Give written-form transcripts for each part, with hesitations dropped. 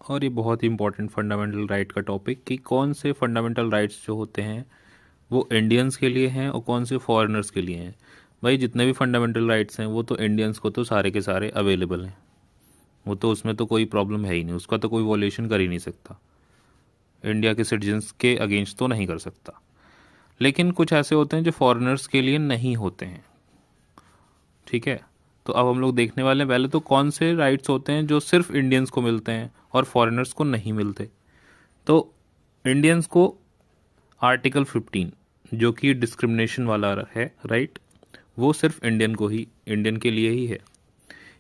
और ये बहुत ही इंपॉर्टेंट फंडामेंटल राइट का टॉपिक कि कौन से फंडामेंटल राइट्स जो होते हैं वो इंडियंस के लिए हैं और कौन से फॉरेनर्स के लिए हैं। भाई जितने भी फंडामेंटल राइट्स हैं वो तो इंडियंस को तो सारे के सारे अवेलेबल हैं, वो तो उसमें तो कोई प्रॉब्लम है ही नहीं, उसका तो कोई वॉल्यूशन कर ही नहीं सकता, इंडिया के सिटीजन्स के अगेंस्ट तो नहीं कर सकता। लेकिन कुछ ऐसे होते हैं जो फॉरेनर्स के लिए नहीं होते हैं, ठीक है। तो अब हम लोग देखने वाले हैं पहले तो कौन से राइट्स होते हैं जो सिर्फ इंडियंस को मिलते हैं और फॉरेनर्स को नहीं मिलते। तो इंडियंस को आर्टिकल 15 जो कि डिस्क्रिमिनेशन वाला है राइट, वो सिर्फ इंडियन के लिए ही है।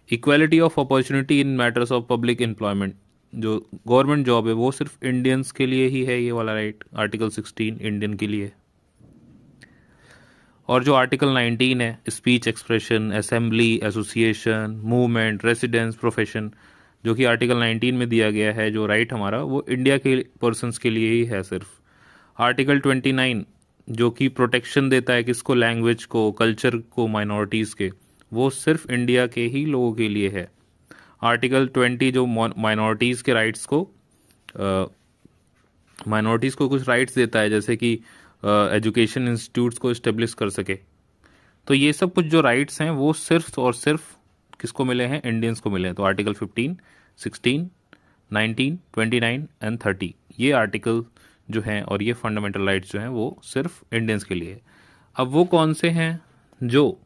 Equality of opportunity in matters of public employment, जो गवर्नमेंट जॉब है वो सिर्फ इंडियंस के लिए ही है, ये वाला राइट आर्टिकल 16 इंडियन के लिए। और जो आर्टिकल 19 है, speech, expression, assembly, association, movement, residence, profession, जो कि आर्टिकल 19 में दिया गया है जो राइट हमारा, वो इंडिया के पर्सन्स के लिए ही है सिर्फ। आर्टिकल 29 जो कि प्रोटेक्शन देता है किसको, लैंग्वेज को, कल्चर को, माइनॉरिटीज़ के, वो सिर्फ इंडिया के ही लोगों के लिए है। आर्टिकल 20 जो माइनॉरिटीज़ के राइट्स को, माइनॉरिटीज़ को कुछ राइट्स देता है जैसे कि एजुकेशन इंस्टीट्यूट्स को इस्टेब्लिश कर सके। तो ये सब कुछ जो राइट्स हैं वो सिर्फ और सिर्फ किसको मिले हैं, इंडियंस को मिले हैं। तो आर्टिकल 15, 16, 19, 29 एंड 30 ये आर्टिकल जो हैं और ये फंडामेंटल राइट्स जो हैं वो सिर्फ इंडियंस के लिए है। अब वो कौन से हैं जो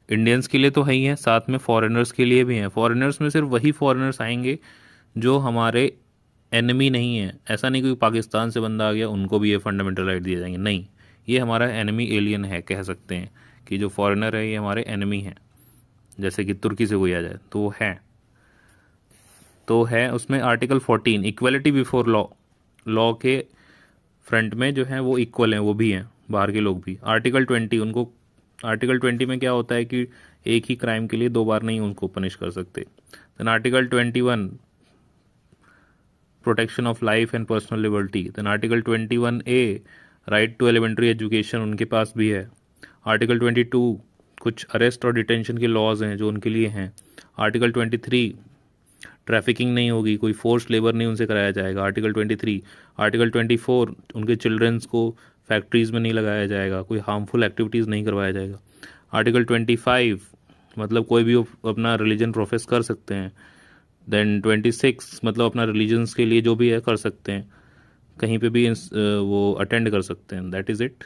इंडियंस के लिए तो है ही हैं, साथ में फॉरेनर्स के लिए भी हैं। फॉरेनर्स में सिर्फ वही फॉरेनर्स आएंगे जो हमारे एनिमी नहीं है। ऐसा नहीं कोई पाकिस्तान से बंदा आ गया उनको भी ये फंडामेंटल राइट दिए जाएंगे, नहीं, ये हमारा एनिमी एलियन है, कह सकते हैं कि जो फॉरेनर है ये हमारे एनिमी हैं। जैसे कि तुर्की से कोई आ जाए तो वो है उसमें article 14 equality before law, law के फ्रंट में जो है वो इक्वल हैं, वो भी हैं, बाहर के लोग भी। आर्टिकल 20 उनको, आर्टिकल 20 में क्या होता है कि एक ही क्राइम के लिए दो बार नहीं उनको पनिश कर सकते। Then article 21 protection of life and personal liberty. Then article 21A right to elementary education उनके पास भी है। आर्टिकल 22 कुछ अरेस्ट और डिटेंशन के लॉज हैं जो उनके लिए हैं। आर्टिकल 23 ट्रैफिकिंग नहीं होगी, कोई फोर्स लेबर नहीं उनसे कराया जाएगा, आर्टिकल 23। आर्टिकल 24 उनके चिल्ड्रंस को फैक्ट्रीज़ में नहीं लगाया जाएगा, कोई हार्मफुल एक्टिविटीज़ नहीं करवाया जाएगा। आर्टिकल 25 मतलब कोई भी अपना रिलीजन प्रोफेस कर सकते हैं। देन 26 मतलब अपना रिलीजन्स के लिए जो भी है कर सकते हैं, कहीं पे भी वो अटेंड कर सकते हैं, दैट इज़ इट।